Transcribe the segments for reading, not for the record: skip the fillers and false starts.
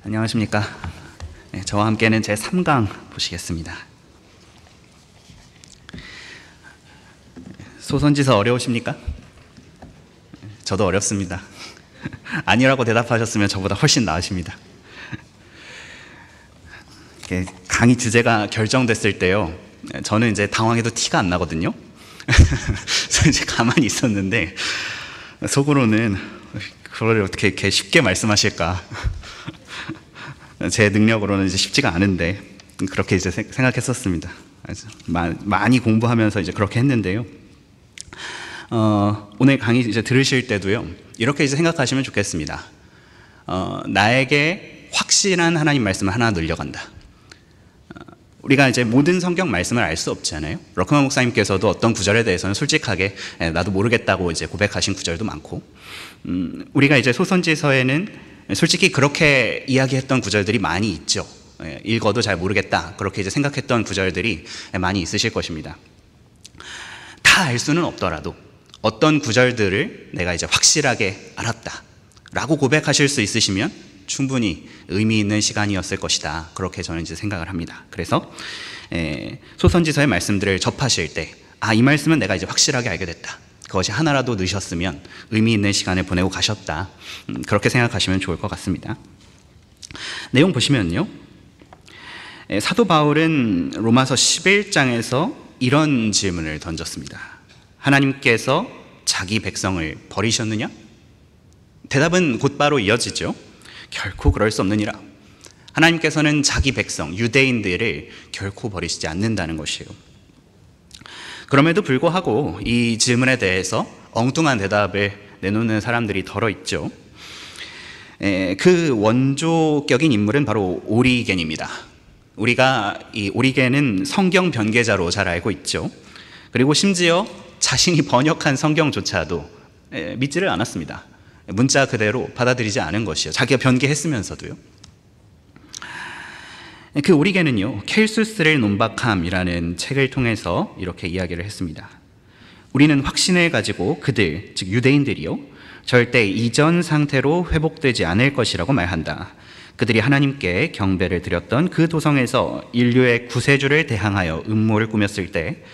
안녕하십니까. 네, 저와 함께는 제 3강 보시겠습니다. 소선지서 어려우십니까? 저도 어렵습니다. 아니라고 대답하셨으면 저보다 훨씬 나으십니다. 강의 주제가 결정됐을 때요, 저는 이제 당황해도 티가 안 나거든요. 그래서 이제 가만히 있었는데 속으로는 그걸 어떻게 이렇게 쉽게 말씀하실까. 제 능력으로는 이제 쉽지가 않은데 그렇게 이제 생각했었습니다. 많이 공부하면서 이제 그렇게 했는데요. 오늘 강의 이제 들으실 때도요, 이렇게 이제 생각하시면 좋겠습니다. 나에게 확실한 하나님 말씀을 하나 늘려간다. 우리가 이제 모든 성경 말씀을 알 수 없잖아요. 러크만 목사님께서도 어떤 구절에 대해서는 솔직하게 나도 모르겠다고 이제 고백하신 구절도 많고, 우리가 이제 소선지서에는 솔직히 그렇게 이야기했던 구절들이 많이 있죠. 읽어도 잘 모르겠다, 그렇게 이제 생각했던 구절들이 많이 있으실 것입니다. 다 알 수는 없더라도 어떤 구절들을 내가 이제 확실하게 알았다 라고 고백하실 수 있으시면 충분히 의미 있는 시간이었을 것이다, 그렇게 저는 이제 생각을 합니다. 그래서 소선지서의 말씀들을 접하실 때, 이 말씀은 내가 이제 확실하게 알게 됐다, 그것이 하나라도 넣으셨으면 의미 있는 시간을 보내고 가셨다, 그렇게 생각하시면 좋을 것 같습니다. 내용 보시면요, 사도 바울은 로마서 11장에서 이런 질문을 던졌습니다. 하나님께서 자기 백성을 버리셨느냐? 대답은 곧바로 이어지죠. 결코 그럴 수 없느니라. 하나님께서는 자기 백성, 유대인들을 결코 버리시지 않는다는 것이에요. 그럼에도 불구하고 이 질문에 대해서 엉뚱한 대답을 내놓는 사람들이 덜어 있죠. 그 원조격인 인물은 바로 오리겐입니다. 우리가 이 오리겐은 성경 변계자로 잘 알고 있죠. 그리고 심지어 자신이 번역한 성경조차도 믿지를 않았습니다. 문자 그대로 받아들이지 않은 것이요, 자기가 변개했으면서도요. 그 오리겐은요, 켈수스를 논박함이라는 책을 통해서 이렇게 이야기를 했습니다. 우리는 확신을 가지고 그들, 즉 유대인들이요, 절대 이전 상태로 회복되지 않을 것이라고 말한다. 그들이 하나님께 경배를 드렸던 그 도성에서 인류의 구세주를 대항하여 음모를 꾸몄을 때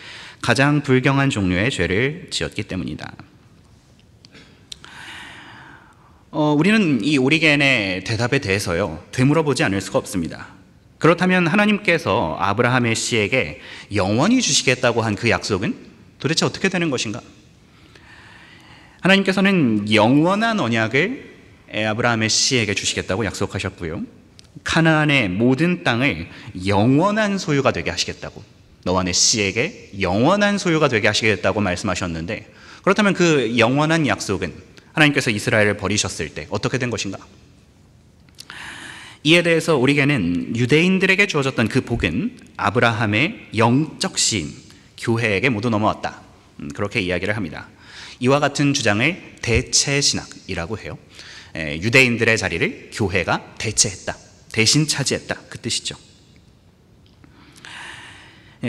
가장 불경한 종류의 죄를 지었기 때문이다. 우리는 이 오리겐의 대답에 대해서요, 되물어보지 않을 수가 없습니다. 그렇다면 하나님께서 아브라함의 씨에게 영원히 주시겠다고 한 그 약속은 도대체 어떻게 되는 것인가? 하나님께서는 영원한 언약을 아브라함의 씨에게 주시겠다고 약속하셨고요, 가나안의 모든 땅을 영원한 소유가 되게 하시겠다고, 너와 내 씨에게 영원한 소유가 되게 하시겠다고 말씀하셨는데, 그렇다면 그 영원한 약속은 하나님께서 이스라엘을 버리셨을 때 어떻게 된 것인가? 이에 대해서 오리겐은 유대인들에게 주어졌던 그 복은 아브라함의 영적 시인 교회에게 모두 넘어왔다, 그렇게 이야기를 합니다. 이와 같은 주장을 대체신학이라고 해요. 유대인들의 자리를 교회가 대체했다, 대신 차지했다, 그 뜻이죠.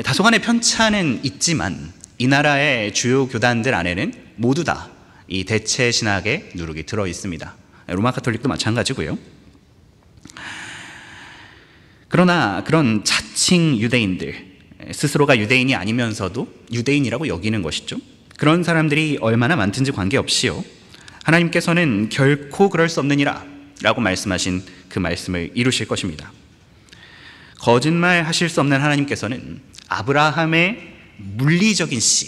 다소간의 편차는 있지만 이 나라의 주요 교단들 안에는 모두 다 이 대체 신학의 누룩이 들어 있습니다. 로마 가톨릭도 마찬가지고요. 그러나 그런 자칭 유대인들, 스스로가 유대인이 아니면서도 유대인이라고 여기는 것이죠. 그런 사람들이 얼마나 많든지 관계없이요, 하나님께서는 결코 그럴 수 없느니라 라고 말씀하신 그 말씀을 이루실 것입니다. 거짓말 하실 수 없는 하나님께서는 아브라함의 물리적인 씨,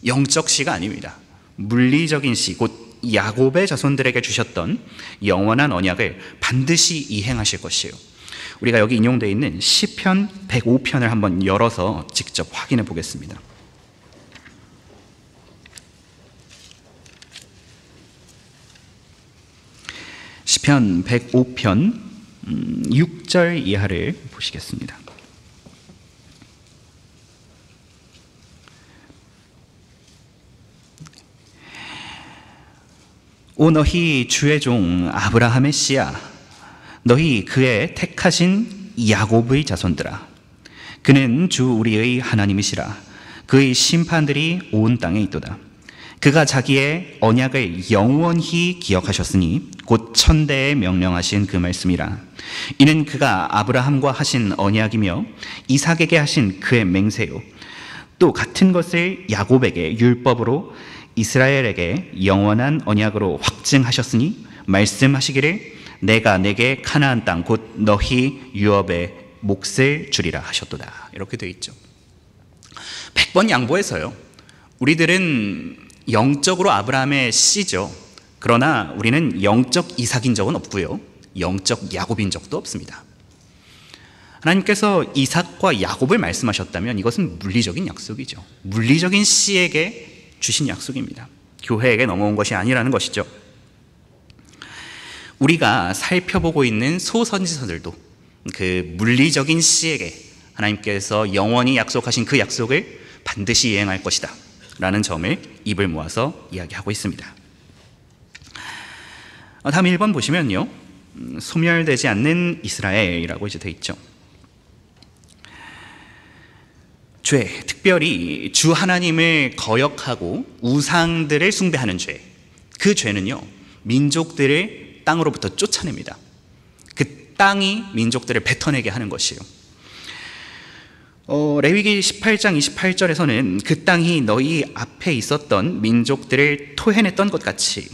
영적 씨가 아닙니다. 물리적인 씨, 곧 야곱의 자손들에게 주셨던 영원한 언약을 반드시 이행하실 것이에요. 우리가 여기 인용되어 있는 시편 105편을 한번 열어서 직접 확인해 보겠습니다. 시편 105편 6절 이하를 보시겠습니다. 오 너희 주의 종 아브라함의 씨야, 너희 그의 택하신 야곱의 자손들아, 그는 주 우리의 하나님이시라. 그의 심판들이 온 땅에 있도다. 그가 자기의 언약을 영원히 기억하셨으니 곧 천대에 명령하신 그 말씀이라. 이는 그가 아브라함과 하신 언약이며 이삭에게 하신 그의 맹세요. 또 같은 것을 야곱에게 율법으로 이스라엘에게 영원한 언약으로 확증하셨으니 말씀하시기를 내가 내게 가나안 땅 곧 너희 유업의 몫을 주리라 하셨도다. 이렇게 되어 있죠. 100번 양보해서요. 우리들은 영적으로 아브라함의 씨죠. 그러나 우리는 영적 이삭인 적은 없고요. 영적 야곱인 적도 없습니다. 하나님께서 이삭과 야곱을 말씀하셨다면 이것은 물리적인 약속이죠. 물리적인 씨에게 주신 약속입니다. 교회에게 넘어온 것이 아니라는 것이죠. 우리가 살펴보고 있는 소선지서들도 그 물리적인 씨에게 하나님께서 영원히 약속하신 그 약속을 반드시 이행할 것이다 라는 점을 입을 모아서 이야기하고 있습니다. 다음 1번 보시면요, 소멸되지 않는 이스라엘이라고 이제 되어 있죠. 죄, 특별히 주 하나님을 거역하고 우상들을 숭배하는 죄, 그 죄는요 민족들을 땅으로부터 쫓아냅니다. 그 땅이 민족들을 뱉어내게 하는 것이에요. 레위기 18장 28절에서는 그 땅이 너희 앞에 있었던 민족들을 토해냈던 것 같이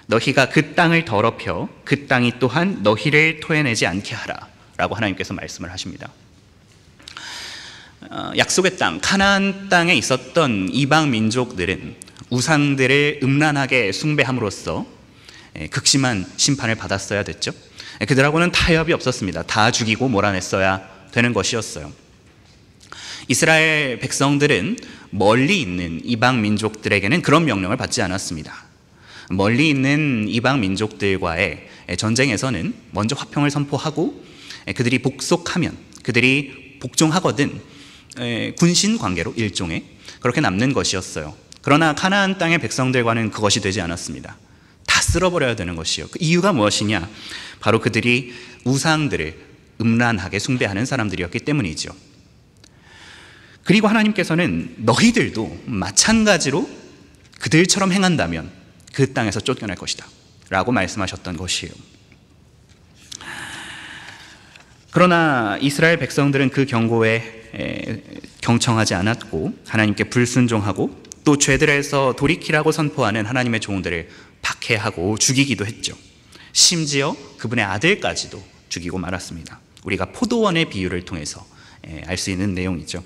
너희가 그 땅을 더럽혀 그 땅이 또한 너희를 토해내지 않게 하라 라고 하나님께서 말씀을 하십니다. 약속의 땅, 가나안 땅에 있었던 이방 민족들은 우상들을 음란하게 숭배함으로써 극심한 심판을 받았어야 됐죠. 그들하고는 타협이 없었습니다. 다 죽이고 몰아냈어야 되는 것이었어요. 이스라엘 백성들은 멀리 있는 이방 민족들에게는 그런 명령을 받지 않았습니다. 멀리 있는 이방 민족들과의 전쟁에서는 먼저 화평을 선포하고 그들이 복속하면, 그들이 복종하거든 군신 관계로 일종의 그렇게 남는 것이었어요. 그러나 가나안 땅의 백성들과는 그것이 되지 않았습니다. 다 쓸어버려야 되는 것이요. 그 이유가 무엇이냐? 바로 그들이 우상들을 음란하게 숭배하는 사람들이었기 때문이죠. 그리고 하나님께서는 너희들도 마찬가지로 그들처럼 행한다면 그 땅에서 쫓겨날 것이다 라고 말씀하셨던 것이에요. 그러나 이스라엘 백성들은 그 경고에 경청하지 않았고 하나님께 불순종하고 또 죄들에서 돌이키라고 선포하는 하나님의 종들을 박해하고 죽이기도 했죠. 심지어 그분의 아들까지도 죽이고 말았습니다. 우리가 포도원의 비유를 통해서 알 수 있는 내용이죠.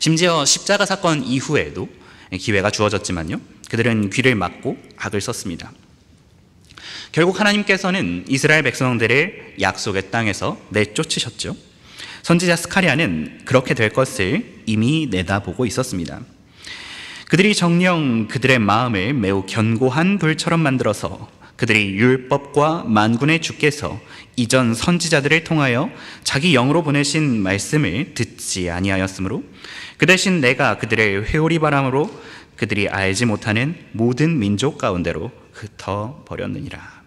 심지어 십자가 사건 이후에도 기회가 주어졌지만요, 그들은 귀를 막고 악을 썼습니다. 결국 하나님께서는 이스라엘 백성들을 약속의 땅에서 내쫓으셨죠. 선지자 스가랴는 그렇게 될 것을 이미 내다보고 있었습니다. 그들이 정녕 그들의 마음을 매우 견고한 돌처럼 만들어서 그들이 율법과 만군의 주께서 이전 선지자들을 통하여 자기 영으로 보내신 말씀을 듣지 아니하였으므로 그 대신 내가 그들의 회오리 바람으로 그들이 알지 못하는 모든 민족 가운데로 흩어버렸느니라.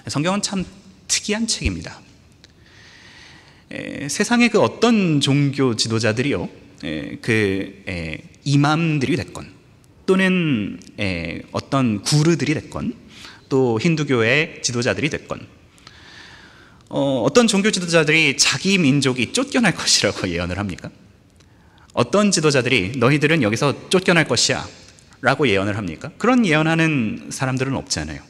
성경은 참 특이한 책입니다. 세상의 그 어떤 종교 지도자들이요, 이맘들이 됐건 또는 어떤 구르들이 됐건 또 힌두교의 지도자들이 됐건 어떤 종교 지도자들이 자기 민족이 쫓겨날 것이라고 예언을 합니까? 어떤 지도자들이 너희들은 여기서 쫓겨날 것이야 라고 예언을 합니까? 그런 예언하는 사람들은 없잖아요.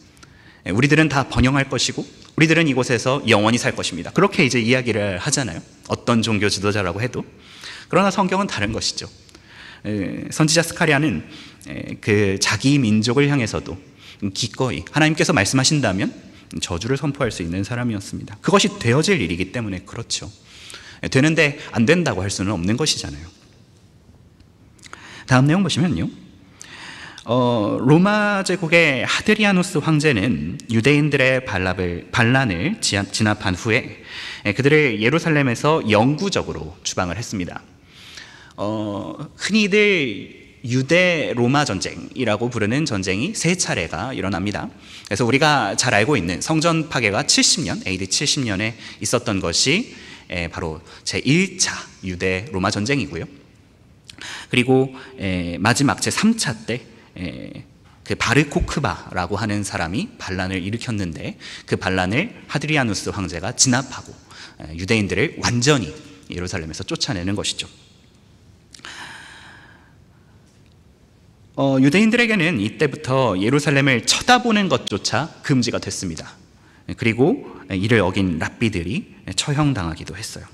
우리들은 다 번영할 것이고 우리들은 이곳에서 영원히 살 것입니다. 그렇게 이제 이야기를 하잖아요. 어떤 종교 지도자라고 해도. 그러나 성경은 다른 것이죠. 선지자 스가랴는 그 자기 민족을 향해서도 기꺼이 하나님께서 말씀하신다면 저주를 선포할 수 있는 사람이었습니다. 그것이 되어질 일이기 때문에 그렇죠. 되는데 안 된다고 할 수는 없는 것이잖아요. 다음 내용 보시면요, 로마 제국의 하드리아누스 황제는 유대인들의 반란을 진압한 후에 그들을 예루살렘에서 영구적으로 추방을 했습니다. 흔히들 유대 로마 전쟁이라고 부르는 전쟁이 3차례가 일어납니다. 그래서 우리가 잘 알고 있는 성전 파괴가 70년, AD 70년에 있었던 것이 바로 제1차 유대 로마 전쟁이고요. 그리고 마지막 제3차 때 그 바르코크바라고 하는 사람이 반란을 일으켰는데 그 반란을 하드리아누스 황제가 진압하고 유대인들을 완전히 예루살렘에서 쫓아내는 것이죠. 유대인들에게는 이때부터 예루살렘을 쳐다보는 것조차 금지가 됐습니다. 그리고 이를 어긴 랍비들이 처형당하기도 했어요.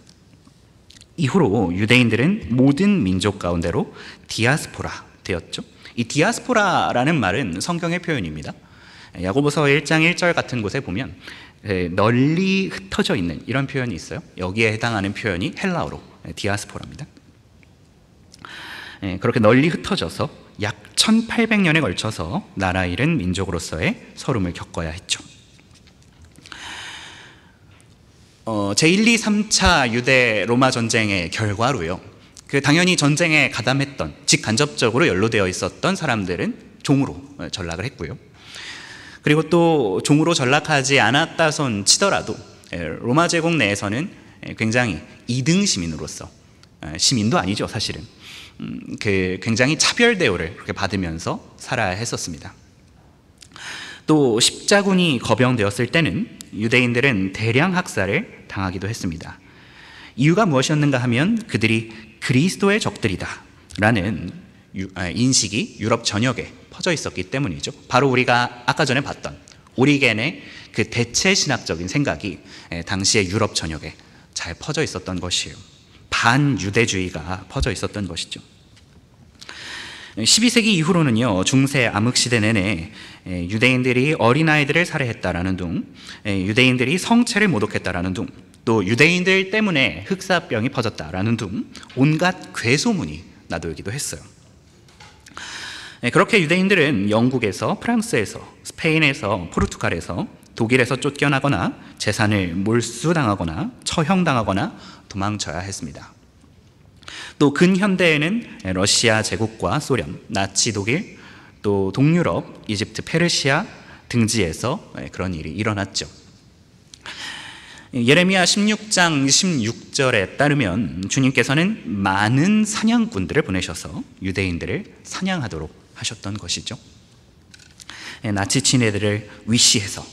이후로 유대인들은 모든 민족 가운데로 디아스포라 되었죠. 이 디아스포라라는 말은 성경의 표현입니다. 야고보서 1장 1절 같은 곳에 보면 널리 흩어져 있는 이런 표현이 있어요. 여기에 해당하는 표현이 헬라어로 디아스포라입니다. 그렇게 널리 ht어져서 약 1800년에 걸쳐서 나라 잃은 민족으로서의 서름을 겪어야 했죠. 제1, 2, 3차 유대 로마 전쟁의 결과로요, 당연히 전쟁에 가담했던, 직간접적으로 연루되어 있었던 사람들은 종으로 전락을 했고요. 그리고 또 종으로 전락하지 않았다 손 치더라도 로마 제국 내에서는 굉장히 2등 시민으로서, 시민도 아니죠 사실은, 굉장히 차별 대우를 그렇게 받으면서 살아야 했었습니다. 또 십자군이 거병되었을 때는 유대인들은 대량 학살을 당하기도 했습니다. 이유가 무엇이었는가 하면 그들이 그리스도의 적들이다 라는 인식이 유럽 전역에 퍼져 있었기 때문이죠. 바로 우리가 아까 전에 봤던 오리겐의 그 대체 신학적인 생각이 당시의 유럽 전역에 잘 퍼져 있었던 것이에요. 반유대주의가 퍼져 있었던 것이죠. 12세기 이후로는요, 중세 암흑시대 내내 유대인들이 어린아이들을 살해했다라는 둥, 유대인들이 성체를 모독했다라는 둥, 또 유대인들 때문에 흑사병이 퍼졌다라는 둥 온갖 괴소문이 나돌기도 했어요. 그렇게 유대인들은 영국에서, 프랑스에서, 스페인에서, 포르투갈에서, 독일에서 쫓겨나거나 재산을 몰수당하거나 처형당하거나 도망쳐야 했습니다. 또 근현대에는 러시아 제국과 소련, 나치 독일, 또 동유럽, 이집트, 페르시아 등지에서 그런 일이 일어났죠. 예레미야 16장 16절에 따르면 주님께서는 많은 사냥꾼들을 보내셔서 유대인들을 사냥하도록 하셨던 것이죠. 나치 친위대를 위시해서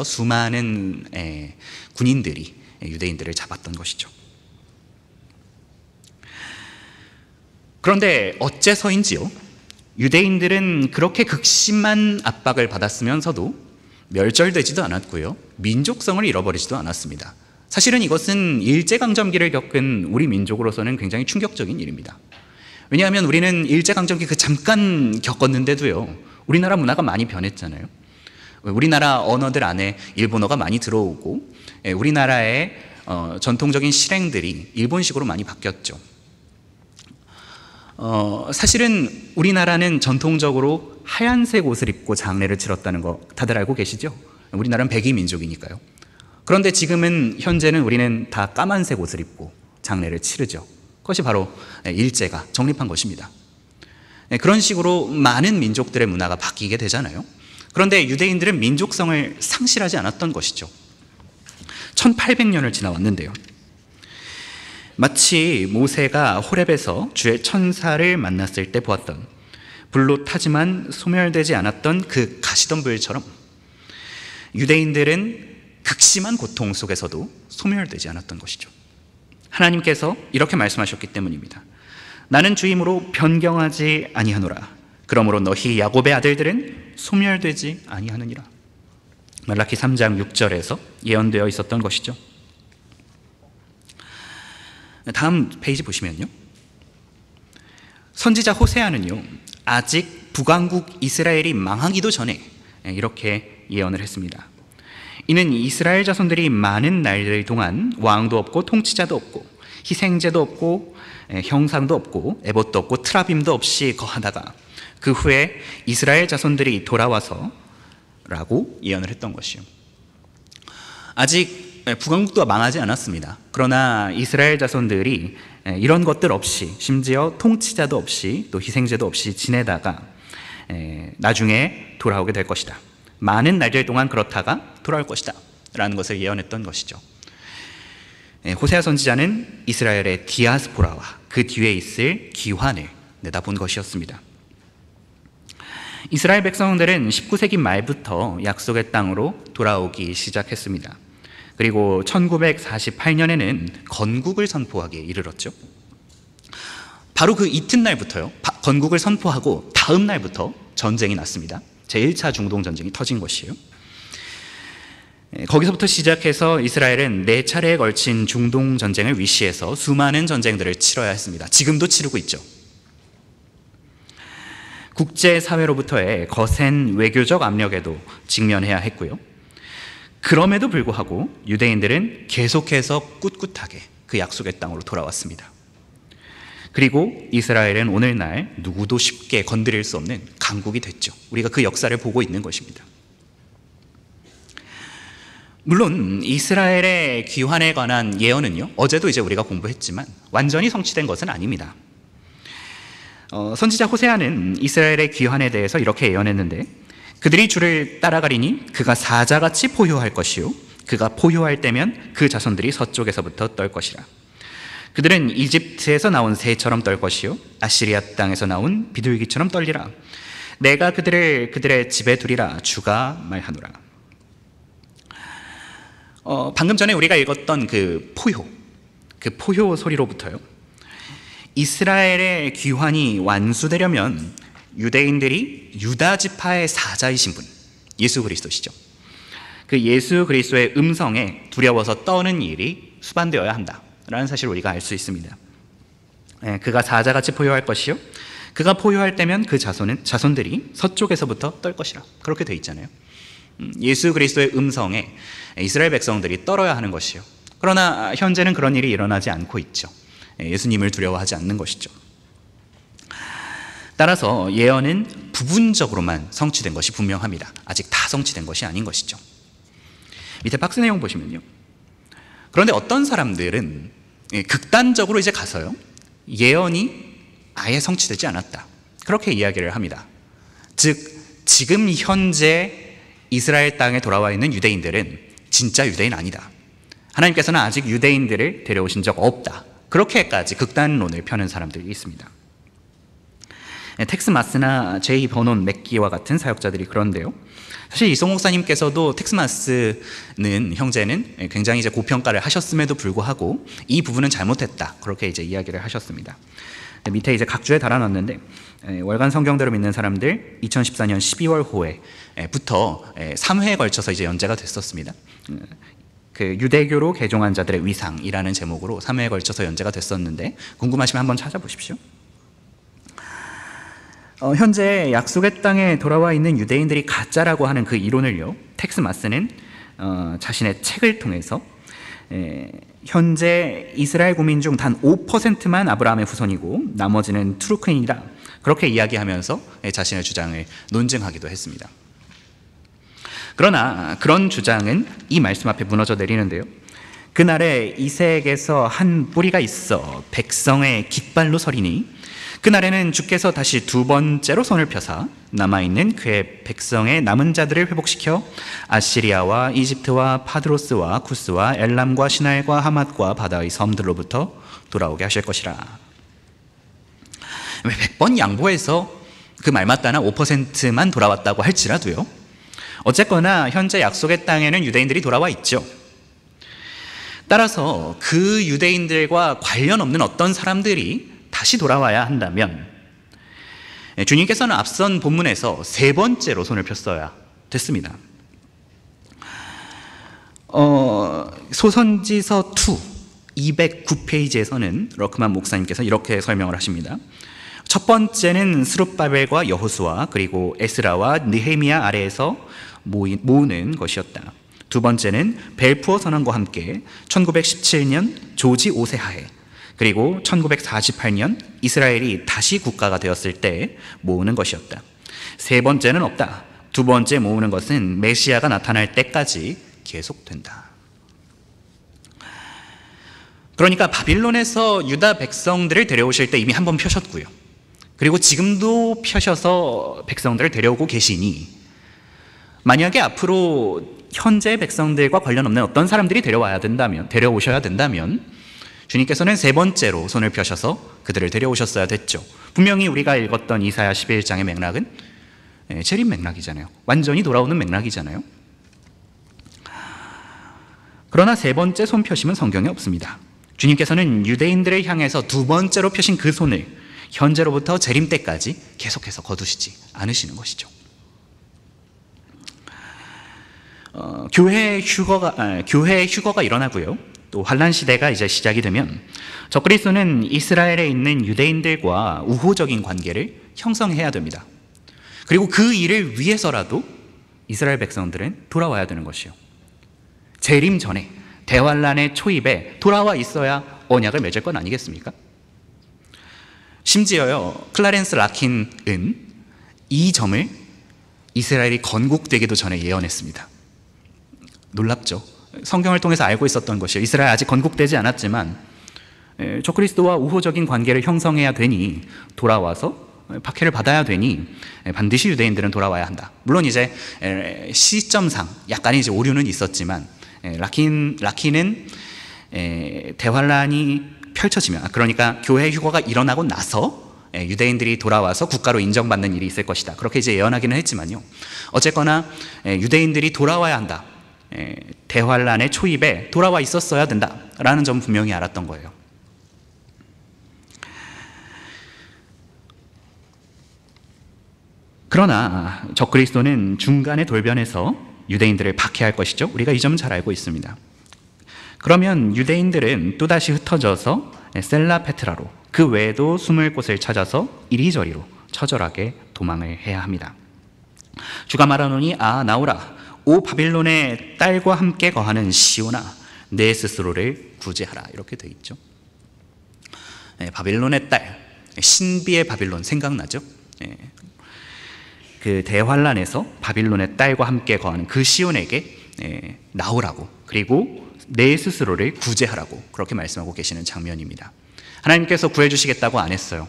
수많은 군인들이 유대인들을 잡았던 것이죠. 그런데 어째서인지요, 유대인들은 그렇게 극심한 압박을 받았으면서도 멸절되지도 않았고요, 민족성을 잃어버리지도 않았습니다. 사실은 이것은 일제강점기를 겪은 우리 민족으로서는 굉장히 충격적인 일입니다. 왜냐하면 우리는 일제강점기 잠깐 겪었는데도요, 우리나라 문화가 많이 변했잖아요. 우리나라 언어들 안에 일본어가 많이 들어오고, 우리나라의 전통적인 실행들이 일본식으로 많이 바뀌었죠. 사실은 우리나라는 전통적으로 하얀색 옷을 입고 장례를 치렀다는 거 다들 알고 계시죠? 우리나라는 백이 민족이니까요. 그런데 현재는 우리는 다 까만색 옷을 입고 장례를 치르죠. 그것이 바로 일제가 정립한 것입니다. 그런 식으로 많은 민족들의 문화가 바뀌게 되잖아요. 그런데 유대인들은 민족성을 상실하지 않았던 것이죠. 1800년을 지나왔는데요, 마치 모세가 호렙에서 주의 천사를 만났을 때 보았던, 불로 타지만 소멸되지 않았던 그 가시덤불처럼 유대인들은 극심한 고통 속에서도 소멸되지 않았던 것이죠. 하나님께서 이렇게 말씀하셨기 때문입니다. 나는 주임으로 변경하지 아니하노라. 그러므로 너희 야곱의 아들들은 소멸되지 아니하느니라. 말라기 3장 6절에서 예언되어 있었던 것이죠. 다음 페이지 보시면요, 선지자 호세아는요, 아직 북왕국 이스라엘이 망하기도 전에 이렇게 예언을 했습니다. 이는 이스라엘 자손들이 많은 날들 동안 왕도 없고 통치자도 없고 희생제도 없고 형상도 없고 에봇도 없고 트라빔도 없이 거하다가 그 후에 이스라엘 자손들이 돌아와서 라고 예언을 했던 것이요. 아직 북왕국도 망하지 않았습니다. 그러나 이스라엘 자손들이 이런 것들 없이, 심지어 통치자도 없이 또 희생제도 없이 지내다가 나중에 돌아오게 될 것이다. 많은 날들 동안 그렇다가 돌아올 것이다 라는 것을 예언했던 것이죠. 호세아 선지자는 이스라엘의 디아스포라와 그 뒤에 있을 기환을 내다본 것이었습니다. 이스라엘 백성들은 19세기 말부터 약속의 땅으로 돌아오기 시작했습니다. 그리고 1948년에는 건국을 선포하기에 이르렀죠. 바로 그 이튿날부터요, 건국을 선포하고 다음 날부터 전쟁이 났습니다. 제1차 중동 전쟁이 터진 것이에요. 거기서부터 시작해서 이스라엘은 4차례에 걸친 중동 전쟁을 위시해서 수많은 전쟁들을 치러야 했습니다. 지금도 치르고 있죠. 국제사회로부터의 거센 외교적 압력에도 직면해야 했고요. 그럼에도 불구하고 유대인들은 계속해서 꿋꿋하게 그 약속의 땅으로 돌아왔습니다. 그리고 이스라엘은 오늘날 누구도 쉽게 건드릴 수 없는 강국이 됐죠. 우리가 그 역사를 보고 있는 것입니다. 물론 이스라엘의 귀환에 관한 예언은요, 어제도 이제 우리가 공부했지만 완전히 성취된 것은 아닙니다. 선지자 호세아는 이스라엘의 귀환에 대해서 이렇게 예언했는데, 그들이 주를 따라가리니 그가 사자같이 포효할 것이요 그가 포효할 때면 그 자손들이 서쪽에서부터 떨 것이라. 그들은 이집트에서 나온 새처럼 떨 것이요 아시리아 땅에서 나온 비둘기처럼 떨리라. 내가 그들을 그들의 집에 두리라. 주가 말하노라. 방금 전에 우리가 읽었던 그 포효 소리로부터요, 이스라엘의 귀환이 완수되려면 유대인들이 유다 지파의 사자이신 분, 예수 그리스도시죠. 그 예수 그리스도의 음성에 두려워서 떠는 일이 수반되어야 한다라는 사실을 우리가 알 수 있습니다. 그가 사자같이 포효할 것이요 그가 포효할 때면 그 자손들이 서쪽에서부터 떨 것이라. 그렇게 돼 있잖아요. 예수 그리스도의 음성에 이스라엘 백성들이 떨어야 하는 것이요. 그러나 현재는 그런 일이 일어나지 않고 있죠. 예수님을 두려워하지 않는 것이죠. 따라서 예언은 부분적으로만 성취된 것이 분명합니다. 아직 다 성취된 것이 아닌 것이죠. 밑에 박스 내용 보시면요, 그런데 어떤 사람들은 극단적으로 이제 가서요, 예언이 아예 성취되지 않았다, 그렇게 이야기를 합니다. 즉 지금 현재 이스라엘 땅에 돌아와 있는 유대인들은 진짜 유대인 아니다, 하나님께서는 아직 유대인들을 데려오신 적 없다, 그렇게까지 극단론을 펴는 사람들이 있습니다. 텍스 마스나 제이 버논 맥기와 같은 사역자들이 그런데요, 사실 이송 목사님께서도 텍스 마스는 형제는 굉장히 이제 고평가를 하셨음에도 불구하고 이 부분은 잘못했다, 그렇게 이제 이야기를 하셨습니다. 밑에 이제 각주에 달아놨는데, 월간 성경대로 믿는 사람들 2014년 12월 호에부터 3회에 걸쳐서 이제 연재가 됐었습니다. 그 유대교로 개종한 자들의 위상이라는 제목으로 3회에 걸쳐서 연재가 됐었는데, 궁금하시면 한번 찾아보십시오. 현재 약속의 땅에 돌아와 있는 유대인들이 가짜라고 하는 그 이론을요, 텍스 마스는 자신의 책을 통해서 현재 이스라엘 국민 중 단 5%만 아브라함의 후손이고 나머지는 투르크인이다, 그렇게 이야기하면서 자신의 주장을 논증하기도 했습니다. 그러나 그런 주장은 이 말씀 앞에 무너져 내리는데요, 그날에 이색에서 한 뿌리가 있어 백성의 깃발로 서리니 그날에는 주께서 다시 두 번째로 손을 펴사 남아있는 그의 백성의 남은 자들을 회복시켜 아시리아와 이집트와 파드로스와 쿠스와 엘람과 시날과 하맛과 바다의 섬들로부터 돌아오게 하실 것이라. 100번 양보해서 그 말 맞다나 5%만 돌아왔다고 할지라도요, 어쨌거나 현재 약속의 땅에는 유대인들이 돌아와 있죠. 따라서 그 유대인들과 관련 없는 어떤 사람들이 다시 돌아와야 한다면 주님께서는 앞선 본문에서 세 번째로 손을 폈어야 됐습니다. 소선지서 2 209페이지에서는 러크만 목사님께서 이렇게 설명을 하십니다. 첫 번째는 스룹바벨과 여호수아 그리고 에스라와 느헤미야 아래에서 모으는 것이었다. 두 번째는 벨푸어 선언과 함께 1917년 조지 5세 하에 그리고 1948년 이스라엘이 다시 국가가 되었을 때 모으는 것이었다. 세 번째는 없다. 두 번째 모으는 것은 메시아가 나타날 때까지 계속된다. 그러니까 바빌론에서 유다 백성들을 데려오실 때 이미 한 번 펴셨고요, 그리고 지금도 펴셔서 백성들을 데려오고 계시니 만약에 앞으로 현재 백성들과 관련 없는 어떤 사람들이 데려오셔야 된다면 주님께서는 세 번째로 손을 펴셔서 그들을 데려오셨어야 됐죠. 분명히 우리가 읽었던 이사야 11장의 맥락은 재림 맥락이잖아요. 완전히 돌아오는 맥락이잖아요. 그러나 세 번째 손 펴심은 성경에 없습니다. 주님께서는 유대인들을 향해서 두 번째로 펴신 그 손을 현재로부터 재림 때까지 계속해서 거두시지 않으시는 것이죠. 교회의 휴거가 일어나고요. 또 환란 시대가 이제 시작이 되면 적그리스도는 이스라엘에 있는 유대인들과 우호적인 관계를 형성해야 됩니다. 그리고 그 일을 위해서라도 이스라엘 백성들은 돌아와야 되는 것이요. 재림 전에 대환란의 초입에 돌아와 있어야 언약을 맺을 건 아니겠습니까? 심지어요, 클라렌스 라킨은 이 점을 이스라엘이 건국되기도 전에 예언했습니다. 놀랍죠? 성경을 통해서 알고 있었던 것이요. 이스라엘 아직 건국되지 않았지만 적그리스도와 우호적인 관계를 형성해야 되니 돌아와서 박해를 받아야 되니 반드시 유대인들은 돌아와야 한다. 물론 이제 시점상 약간의 이제 오류는 있었지만 라킨은 대환란이 펼쳐지면, 그러니까 교회 휴거가 일어나고 나서 유대인들이 돌아와서 국가로 인정받는 일이 있을 것이다. 그렇게 이제 예언하기는 했지만요. 어쨌거나 유대인들이 돌아와야 한다. 대환란의 초입에 돌아와 있었어야 된다라는 점 분명히 알았던 거예요. 그러나 적그리스도는 중간에 돌변해서 유대인들을 박해할 것이죠. 우리가 이 점은 잘 알고 있습니다. 그러면 유대인들은 또다시 흩어져서 셀라 페트라로, 그 외에도 숨을 곳을 찾아서 이리저리로 처절하게 도망을 해야 합니다. 주가 말하노니 나오라, 오 바빌론의 딸과 함께 거하는 시온아, 내 스스로를 구제하라. 이렇게 되어 있죠. 바빌론의 딸, 신비의 바빌론 생각나죠? 그 대환란에서 바빌론의 딸과 함께 거하는 그 시온에게 나오라고, 그리고 내 스스로를 구제하라고 그렇게 말씀하고 계시는 장면입니다. 하나님께서 구해주시겠다고 안 했어요.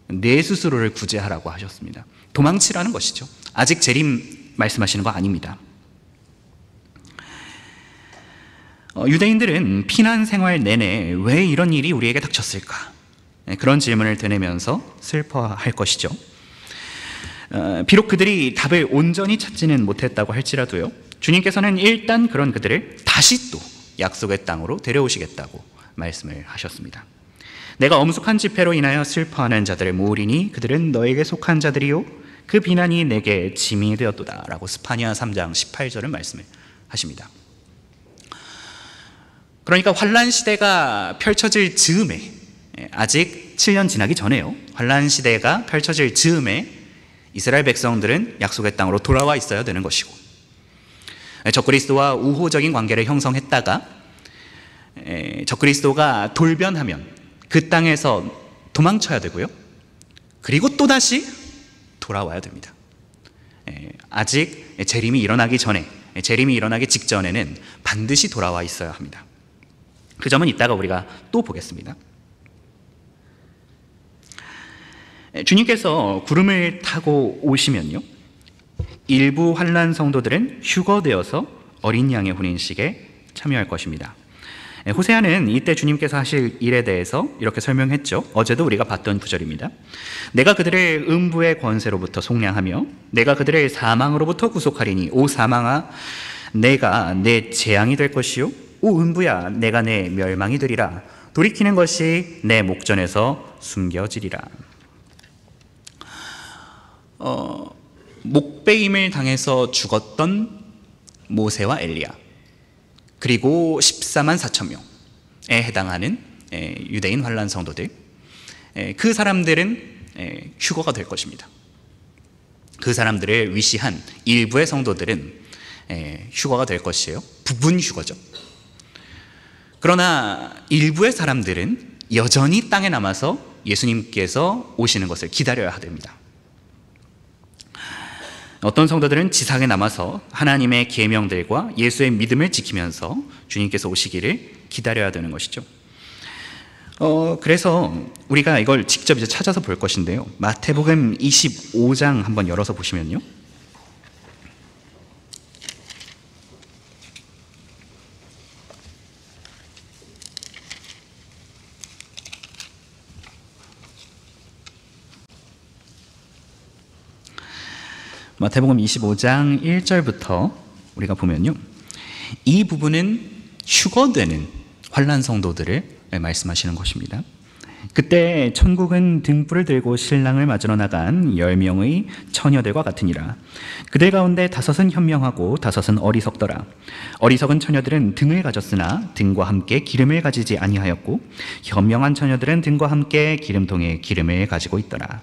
내 스스로를 구제하라고 하셨습니다. 도망치라는 것이죠. 아직 재림 말씀하시는 거 아닙니다. 유대인들은 피난 생활 내내 왜 이런 일이 우리에게 닥쳤을까? 그런 질문을 되뇌면서 슬퍼할 것이죠. 비록 그들이 답을 온전히 찾지는 못했다고 할지라도요, 주님께서는 일단 그런 그들을 다시 또 약속의 땅으로 데려오시겠다고 말씀을 하셨습니다. 내가 엄숙한 집회로 인하여 슬퍼하는 자들을 모으리니 그들은 너에게 속한 자들이요 그 비난이 내게 짐이 되었도다 라고 스파냐 3장 18절을 말씀을 하십니다. 그러니까 환란 시대가 펼쳐질 즈음에, 아직 7년 지나기 전에요, 환란 시대가 펼쳐질 즈음에 이스라엘 백성들은 약속의 땅으로 돌아와 있어야 되는 것이고, 적그리스도와 우호적인 관계를 형성했다가 적그리스도가 돌변하면 그 땅에서 도망쳐야 되고요, 그리고 또다시 돌아와야 됩니다. 아직 재림이 일어나기 전에, 재림이 일어나기 직전에는 반드시 돌아와 있어야 합니다. 그 점은 이따가 우리가 또 보겠습니다. 주님께서 구름을 타고 오시면요, 일부 환란 성도들은 휴거되어서 어린 양의 혼인식에 참여할 것입니다. 호세아는 이때 주님께서 하실 일에 대해서 이렇게 설명했죠. 어제도 우리가 봤던 구절입니다. 내가 그들을 음부의 권세로부터 속량하며 내가 그들을 사망으로부터 구속하리니 오 사망아 내가 내 재앙이 될 것이요 오 음부야 내가 내 멸망이 되리라. 돌이키는 것이 내 목전에서 숨겨지리라. 목베임을 당해서 죽었던 모세와 엘리야, 그리고 14만 4천 명에 해당하는 유대인 환란 성도들, 그 사람들은 휴거가 될 것입니다. 그 사람들을 위시한 일부의 성도들은 휴거가 될 것이에요. 부분 휴거죠. 그러나 일부의 사람들은 여전히 땅에 남아서 예수님께서 오시는 것을 기다려야 됩니다. 어떤 성도들은 지상에 남아서 하나님의 계명들과 예수의 믿음을 지키면서 주님께서 오시기를 기다려야 되는 것이죠. 그래서 우리가 이걸 직접 이제 찾아서 볼 것인데요, 마태복음 25장 한번 열어서 보시면요, 마태복음 25장 1절부터 우리가 보면요, 이 부분은 휴거되는 환난 성도들을 말씀하시는 것입니다. 그때 천국은 등불을 들고 신랑을 맞으러 나간 10명의 처녀들과 같으니라. 그들 가운데 5은 현명하고 5은 어리석더라. 어리석은 처녀들은 등을 가졌으나 등과 함께 기름을 가지지 아니하였고, 현명한 처녀들은 등과 함께 기름통에 기름을 가지고 있더라.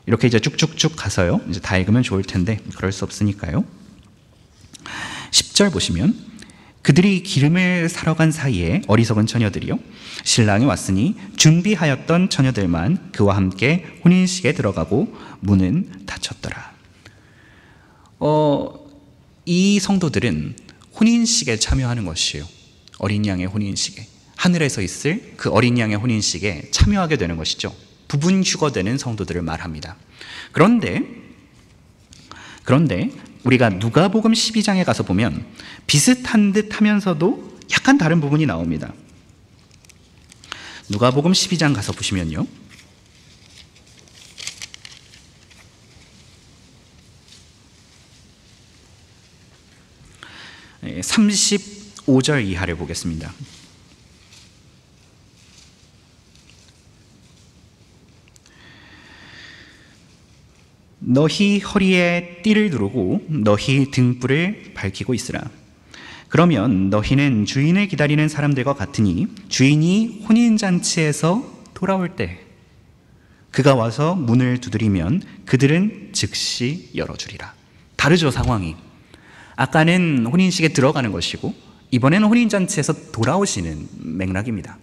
이렇게 이제 쭉쭉쭉 가서요, 이제 다 읽으면 좋을 텐데 그럴 수 없으니까요. 10절 보시면, 그들이 기름을 사러 간 사이에 어리석은 처녀들이요, 신랑이 왔으니 준비하였던 처녀들만 그와 함께 혼인식에 들어가고 문은 닫혔더라. 이 성도들은 혼인식에 참여하는 것이에요. 어린 양의 혼인식에, 하늘에서 있을 그 어린 양의 혼인식에 참여하게 되는 것이죠. 부분 휴거되는 성도들을 말합니다. 그런데 우리가 누가복음 12장에 가서 보면 비슷한 듯 하면서도 약간 다른 부분이 나옵니다. 누가복음 12장 가서 보시면요, 35절 이하를 보겠습니다. 너희 허리에 띠를 두르고 너희 등불을 밝히고 있으라. 그러면 너희는 주인을 기다리는 사람들과 같으니 주인이 혼인잔치에서 돌아올 때 그가 와서 문을 두드리면 그들은 즉시 열어주리라. 다르죠, 상황이. 아까는 혼인식에 들어가는 것이고 이번에는 혼인잔치에서 돌아오시는 맥락입니다.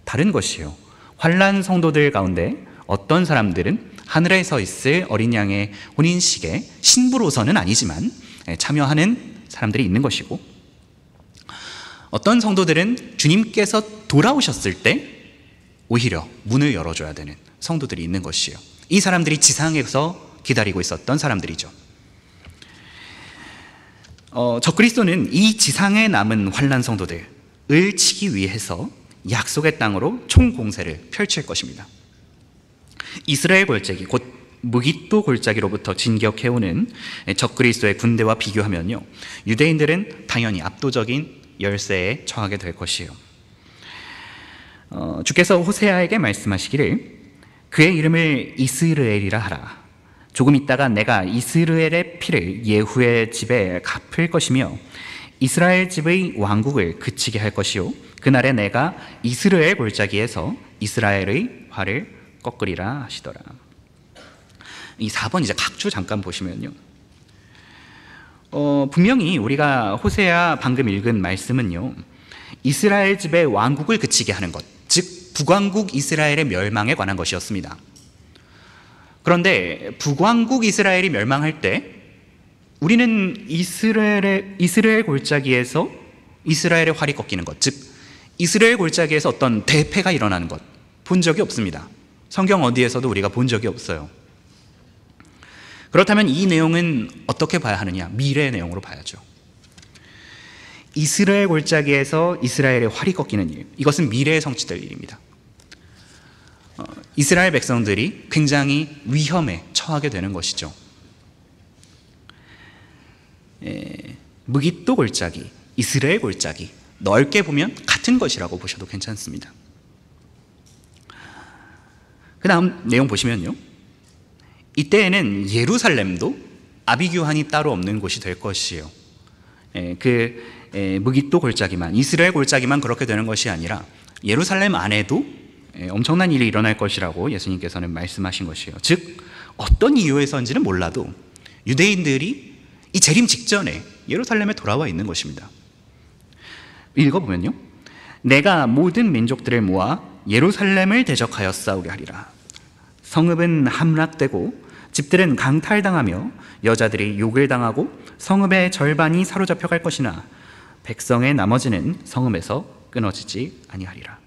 다른 것이요, 환난 성도들 가운데 어떤 사람들은 하늘에서 있을 어린 양의 혼인식에 신부로서는 아니지만 참여하는 사람들이 있는 것이고, 어떤 성도들은 주님께서 돌아오셨을 때 오히려 문을 열어줘야 되는 성도들이 있는 것이에요. 이 사람들이 지상에서 기다리고 있었던 사람들이죠. 적그리스도는 이 지상에 남은 환난 성도들을 치기 위해서 약속의 땅으로 총공세를 펼칠 것입니다. 이스라엘 골짜기, 곧 무깃도 골짜기로부터 진격해오는 적그리스도의 군대와 비교하면요, 유대인들은 당연히 압도적인 열세에 처하게 될 것이에요. 주께서 호세아에게 말씀하시기를 그의 이름을 이스르엘이라 하라. 조금 있다가 내가 이스라엘의 피를 예후의 집에 갚을 것이며 이스라엘 집의 왕국을 그치게 할 것이요, 그날에 내가 이스라엘 골짜기에서 이스라엘의 활을 꺾으리라 하시더라. 이 4번 이제 각주 잠깐 보시면요, 분명히 우리가 호세아 방금 읽은 말씀은요, 이스라엘 집의 왕국을 그치게 하는 것, 즉 북왕국 이스라엘의 멸망에 관한 것이었습니다. 그런데 북왕국 이스라엘이 멸망할 때 우리는 이스라엘 골짜기에서 이스라엘의 활이 꺾이는 것, 즉 이스라엘 골짜기에서 어떤 대패가 일어나는 것 본 적이 없습니다. 성경 어디에서도 우리가 본 적이 없어요. 그렇다면 이 내용은 어떻게 봐야 하느냐? 미래의 내용으로 봐야죠. 이스라엘 골짜기에서 이스라엘의 활이 꺾이는 일, 이것은 미래에 성취될 일입니다. 이스라엘 백성들이 굉장히 위험에 처하게 되는 것이죠. 무깃도 골짜기, 이스라엘 골짜기, 넓게 보면 같은 것이라고 보셔도 괜찮습니다. 그 다음 내용 보시면요, 이때에는 예루살렘도 아비규환이 따로 없는 곳이 될 것이에요. 무깃도 골짜기만, 이스라엘 골짜기만 그렇게 되는 것이 아니라 예루살렘 안에도 엄청난 일이 일어날 것이라고 예수님께서는 말씀하신 것이에요. 즉 어떤 이유에서인지는 몰라도 유대인들이 이 재림 직전에 예루살렘에 돌아와 있는 것입니다. 읽어보면요, 내가 모든 민족들을 모아 예루살렘을 대적하여 싸우게 하리라. 성읍은 함락되고 집들은 강탈당하며 여자들이 욕을 당하고 성읍의 절반이 사로잡혀 갈 것이나 백성의 나머지는 성읍에서 끊어지지 아니하리라.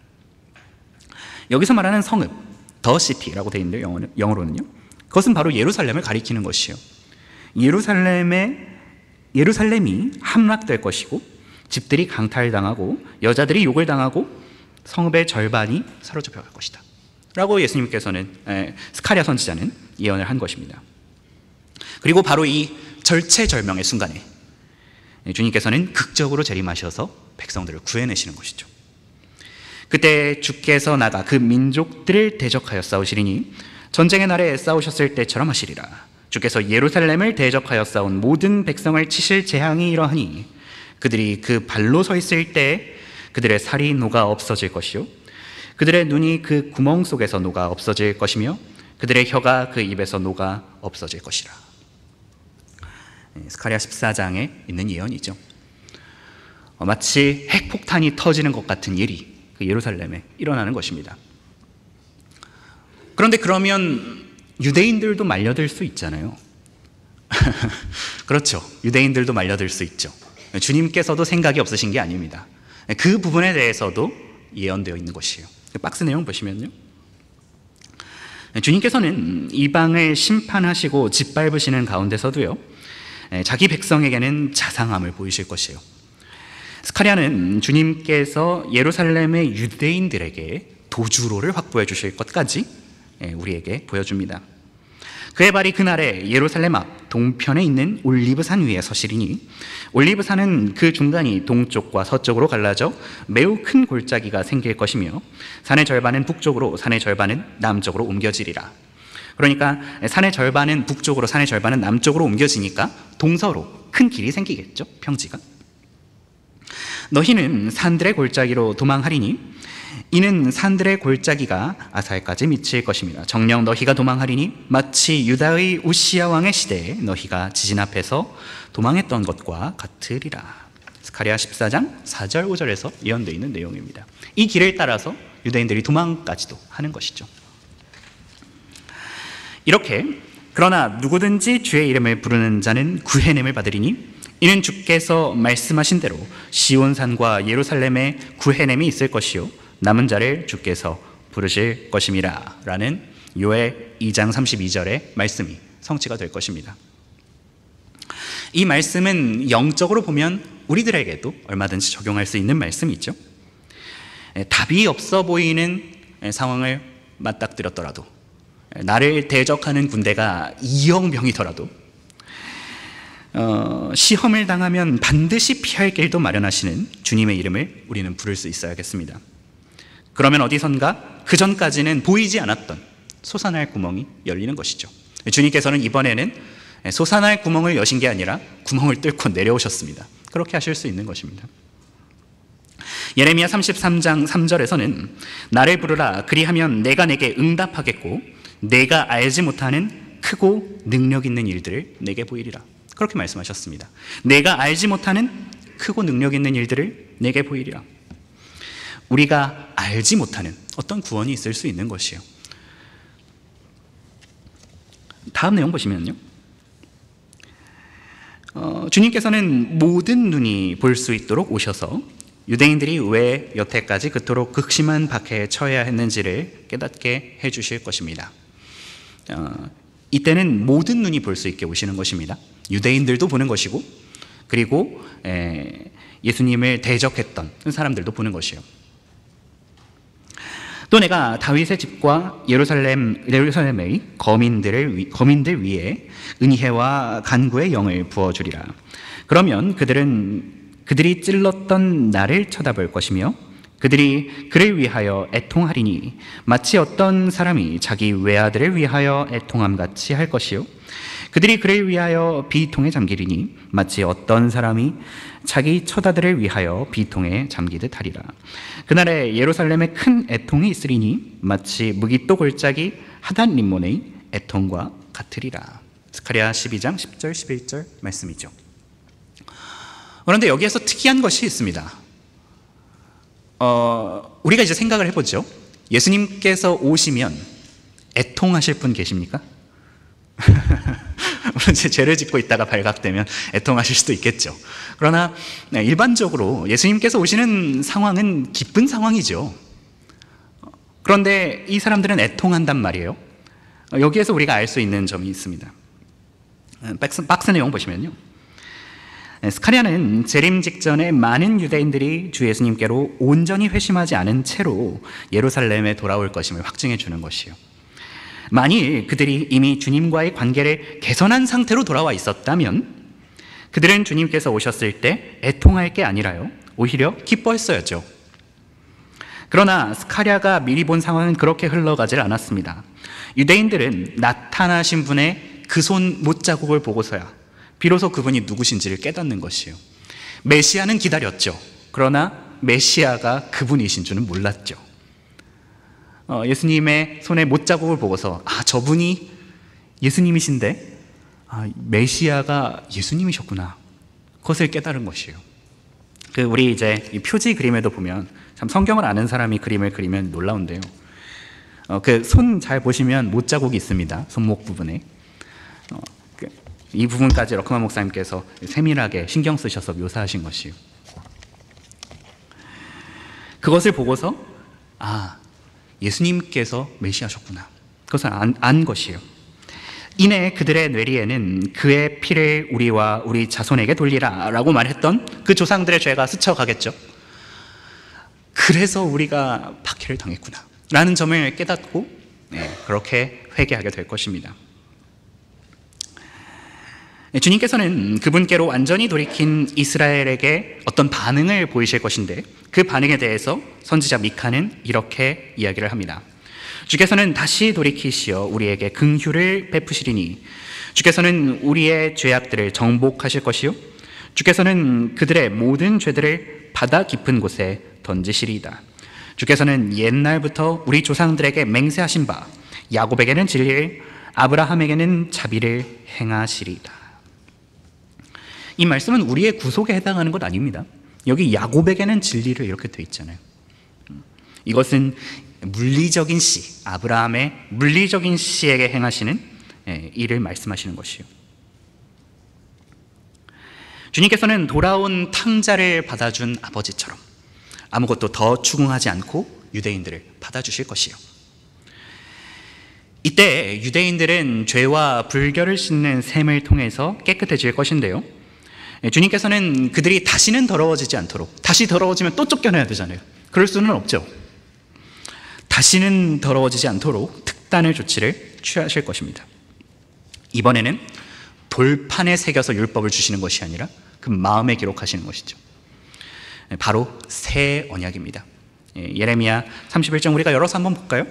여기서 말하는 성읍, 더 시티라고 되어 있는데 영어로는요, 그것은 바로 예루살렘을 가리키는 것이에요. 예루살렘이 함락될 것이고 집들이 강탈당하고 여자들이 욕을 당하고 성읍의 절반이 사로잡혀 갈 것이다 라고 예수님께서는, 스가랴 선지자는 예언을 한 것입니다. 그리고 바로 이 절체절명의 순간에 주님께서는 극적으로 재림하셔서 백성들을 구해내시는 것이죠. 그때 주께서 나가 그 민족들을 대적하여 싸우시리니 전쟁의 날에 싸우셨을 때처럼 하시리라. 주께서 예루살렘을 대적하여 싸운 모든 백성을 치실 재앙이 이러하니 그들이 그 발로 서 있을 때 그들의 살이 녹아 없어질 것이요 그들의 눈이 그 구멍 속에서 녹아 없어질 것이며 그들의 혀가 그 입에서 녹아 없어질 것이라. 스가랴 14장에 있는 예언이죠. 마치 핵폭탄이 터지는 것 같은 일이 그 예루살렘에 일어나는 것입니다. 그런데 그러면 유대인들도 말려들 수 있잖아요. 그렇죠. 유대인들도 말려들 수 있죠. 주님께서도 생각이 없으신 게 아닙니다. 그 부분에 대해서도 예언되어 있는 것이에요. 박스 내용 보시면요, 주님께서는 이방을 심판하시고 짓밟으시는 가운데서도요, 자기 백성에게는 자상함을 보이실 것이에요. 스가랴는 주님께서 예루살렘의 유대인들에게 도주로를 확보해 주실 것까지 우리에게 보여줍니다. 그의 발이 그날에 예루살렘 앞 동편에 있는 올리브산 위에 서시리니 올리브산은 그 중간이 동쪽과 서쪽으로 갈라져 매우 큰 골짜기가 생길 것이며 산의 절반은 북쪽으로 산의 절반은 남쪽으로 옮겨지리라. 그러니까 산의 절반은 북쪽으로 산의 절반은 남쪽으로 옮겨지니까 동서로 큰 길이 생기겠죠, 평지가. 너희는 산들의 골짜기로 도망하리니 이는 산들의 골짜기가 아살까지 미칠 것입니다. 정녕 너희가 도망하리니 마치 유다의 우시야 왕의 시대에 너희가 지진 앞에서 도망했던 것과 같으리라. 스가랴 14장 4절 5절에서 예언되어 있는 내용입니다. 이 길을 따라서 유대인들이 도망까지도 하는 것이죠. 이렇게 그러나 누구든지 주의 이름을 부르는 자는 구해냄을 받으리니 이는 주께서 말씀하신 대로 시온산과 예루살렘에 구해냄이 있을 것이요 남은 자를 주께서 부르실 것임이라 라는 요엘 2장 32절의 말씀이 성취가 될 것입니다. 이 말씀은 영적으로 보면 우리들에게도 얼마든지 적용할 수 있는 말씀이죠. 답이 없어 보이는 상황을 맞닥뜨렸더라도, 나를 대적하는 군대가 2억 명이더라도, 시험을 당하면 반드시 피할 길도 마련하시는 주님의 이름을 우리는 부를 수 있어야겠습니다. 그러면 어디선가 그 전까지는 보이지 않았던 솟아날 구멍이 열리는 것이죠. 주님께서는 이번에는 솟아날 구멍을 여신 게 아니라 구멍을 뚫고 내려오셨습니다. 그렇게 하실 수 있는 것입니다. 예레미야 33장 3절에서는 나를 부르라 그리하면 내가 내게 응답하겠고 내가 알지 못하는 크고 능력 있는 일들을 내게 보이리라. 그렇게 말씀하셨습니다. 내가 알지 못하는 크고 능력 있는 일들을 내게 보이리라. 우리가 알지 못하는 어떤 구원이 있을 수 있는 것이에요. 다음 내용 보시면요, 주님께서는 모든 눈이 볼 수 있도록 오셔서 유대인들이 왜 여태까지 그토록 극심한 박해에 처해야 했는지를 깨닫게 해주실 것입니다. 이때는 모든 눈이 볼 수 있게 오시는 것입니다. 유대인들도 보는 것이고, 그리고 예수님을 대적했던 사람들도 보는 것이에요. 또 내가 다윗의 집과 예루살렘의 거민들 위에 은혜와 간구의 영을 부어주리라. 그러면 그들이 찔렀던 나를 쳐다볼 것이며 그들이 그를 위하여 애통하리니 마치 어떤 사람이 자기 외아들을 위하여 애통함같이 할 것이요 그들이 그를 위하여 비통에 잠기리니 마치 어떤 사람이 자기 처자들을 위하여 비통에 잠기듯 하리라. 그날에 예루살렘에 큰 애통이 있으리니 마치 무기또 골짜기 하단 림몬의 애통과 같으리라. 스가랴 12장 10절 11절 말씀이죠. 그런데 여기에서 특이한 것이 있습니다. 우리가 이제 생각을 해보죠. 예수님께서 오시면 애통하실 분 계십니까? 물론 죄를 짓고 있다가 발각되면 애통하실 수도 있겠죠. 그러나 일반적으로 예수님께서 오시는 상황은 기쁜 상황이죠. 그런데 이 사람들은 애통한단 말이에요. 여기에서 우리가 알 수 있는 점이 있습니다. 박스 내용 보시면요, 스가랴는 재림 직전에 많은 유대인들이 주 예수님께로 온전히 회심하지 않은 채로 예루살렘에 돌아올 것임을 확증해 주는 것이에요. 만일 그들이 이미 주님과의 관계를 개선한 상태로 돌아와 있었다면 그들은 주님께서 오셨을 때 애통할 게 아니라요, 오히려 기뻐했어야죠. 그러나 스가랴가 미리 본 상황은 그렇게 흘러가질 않았습니다. 유대인들은 나타나신 분의 그 손 못자국을 보고서야 비로소 그분이 누구신지를 깨닫는 것이에요. 메시아는 기다렸죠. 그러나 메시아가 그분이신 줄은 몰랐죠. 예수님의 손에 못자국을 보고서 저분이 예수님이신데 메시아가 예수님이셨구나, 그것을 깨달은 것이에요. 우리 이제 이 표지 그림에도 보면 참 성경을 아는 사람이 그림을 그리면 놀라운데요. 손 잘 보시면 못자국이 있습니다. 손목 부분에. 이 부분까지 러크만 목사님께서 세밀하게 신경 쓰셔서 묘사하신 것이에요. 그것을 보고서 예수님께서 메시아셨구나, 그것을 안 것이에요. 이내 그들의 뇌리에는 그의 피를 우리와 우리 자손에게 돌리라 라고 말했던 그 조상들의 죄가 스쳐가겠죠. 그래서 우리가 박해를 당했구나 라는 점을 깨닫고 그렇게 회개하게 될 것입니다. 주님께서는 그분께로 완전히 돌이킨 이스라엘에게 어떤 반응을 보이실 것인데, 그 반응에 대해서 선지자 미카는 이렇게 이야기를 합니다. 주께서는 다시 돌이키시어 우리에게 긍휼을 베푸시리니 주께서는 우리의 죄악들을 정복하실 것이요 주께서는 그들의 모든 죄들을 바다 깊은 곳에 던지시리이다. 주께서는 옛날부터 우리 조상들에게 맹세하신 바 야곱에게는 진리를, 아브라함에게는 자비를 행하시리이다. 이 말씀은 우리의 구속에 해당하는 것 아닙니다. 여기 야곱에게는 진리를 이렇게 돼 있잖아요. 이것은 물리적인 씨, 아브라함의 물리적인 씨에게 행하시는 일을 말씀하시는 것이요. 주님께서는 돌아온 탕자를 받아준 아버지처럼 아무것도 더 추궁하지 않고 유대인들을 받아주실 것이요. 이때 유대인들은 죄와 불결을 씻는 셈을 통해서 깨끗해질 것인데요, 주님께서는 그들이 다시는 더러워지지 않도록, 다시 더러워지면 또 쫓겨나야 되잖아요. 그럴 수는 없죠. 다시는 더러워지지 않도록 특단의 조치를 취하실 것입니다. 이번에는 돌판에 새겨서 율법을 주시는 것이 아니라 그 마음에 기록하시는 것이죠. 바로 새 언약입니다. 예레미야 31장 우리가 열어서 한번 볼까요?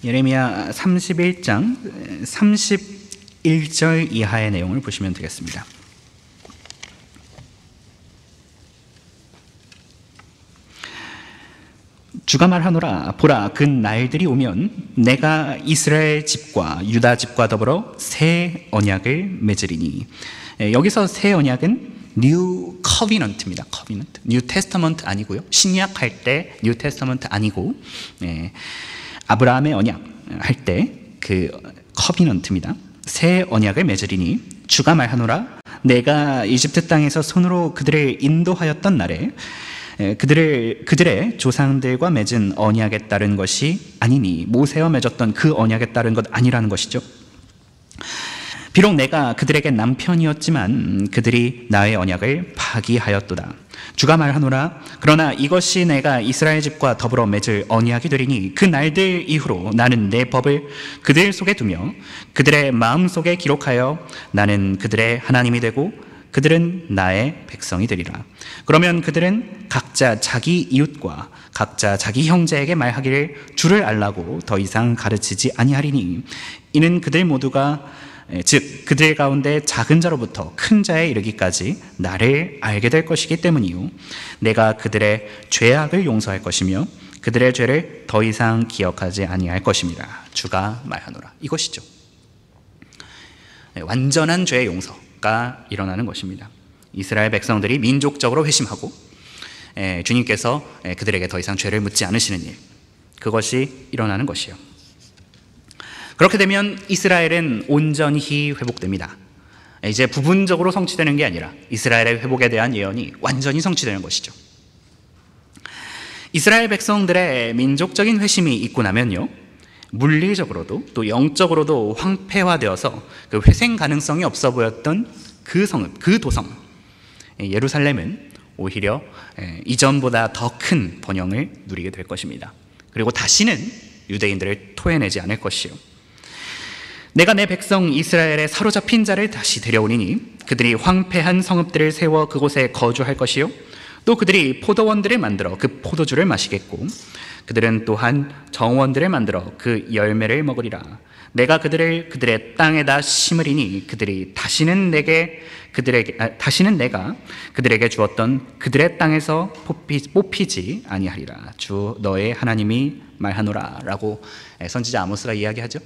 예레미야 31장 31절 이하의 내용을 보시면 되겠습니다. 주가 말하노라, 보라, 그 날들이 오면 내가 이스라엘 집과 유다 집과 더불어 새 언약을 맺으리니. 여기서 새 언약은 뉴 커비넌트입니다. 커비넌트. 뉴 테스터먼트 아니고요. 신약할 때 뉴 테스터먼트 아니고, 아브라함의 언약 할 때 그 커비넌트입니다. 새 언약을 맺으리니 주가 말하노라, 내가 이집트 땅에서 손으로 그들을 인도하였던 날에 그들의 조상들과 맺은 언약에 따른 것이 아니니 모세와 맺었던 그 언약에 따른 것 아니라는 것이죠. 비록 내가 그들에게 남편이었지만 그들이 나의 언약을 파기하였도다. 주가 말하노라, 그러나 이것이 내가 이스라엘 집과 더불어 맺을 언약이 되리니 그 날들 이후로 나는 내 법을 그들 속에 두며 그들의 마음 속에 기록하여 나는 그들의 하나님이 되고 그들은 나의 백성이 되리라. 그러면 그들은 각자 자기 이웃과 각자 자기 형제에게 말하기를 주를 알라고 더 이상 가르치지 아니하리니 이는 그들 모두가 즉 그들 가운데 작은 자로부터 큰 자에 이르기까지 나를 알게 될 것이기 때문이요 내가 그들의 죄악을 용서할 것이며 그들의 죄를 더 이상 기억하지 아니할 것입니다. 주가 말하노라. 이것이죠. 완전한 죄의 용서가 일어나는 것입니다. 이스라엘 백성들이 민족적으로 회심하고 주님께서 그들에게 더 이상 죄를 묻지 않으시는 일, 그것이 일어나는 것이요. 그렇게 되면 이스라엘은 온전히 회복됩니다. 이제 부분적으로 성취되는 게 아니라 이스라엘의 회복에 대한 예언이 완전히 성취되는 것이죠. 이스라엘 백성들의 민족적인 회심이 있고 나면요, 물리적으로도 또 영적으로도 황폐화되어서 그 회생 가능성이 없어 보였던 그 성읍, 그 도성, 예루살렘은 오히려 이전보다 더 큰 번영을 누리게 될 것입니다. 그리고 다시는 유대인들을 토해내지 않을 것이요, 내가 내 백성 이스라엘의 사로잡힌 자를 다시 데려오리니 그들이 황폐한 성읍들을 세워 그곳에 거주할 것이요, 또 그들이 포도원들을 만들어 그 포도주를 마시겠고 그들은 또한 정원들을 만들어 그 열매를 먹으리라. 내가 그들의 땅에다 심으리니 그들이 다시는 내가 그들에게 주었던 그들의 땅에서 뽑히지 아니하리라. 주 너의 하나님이 말하노라 라고 선지자 아모스가 이야기하죠.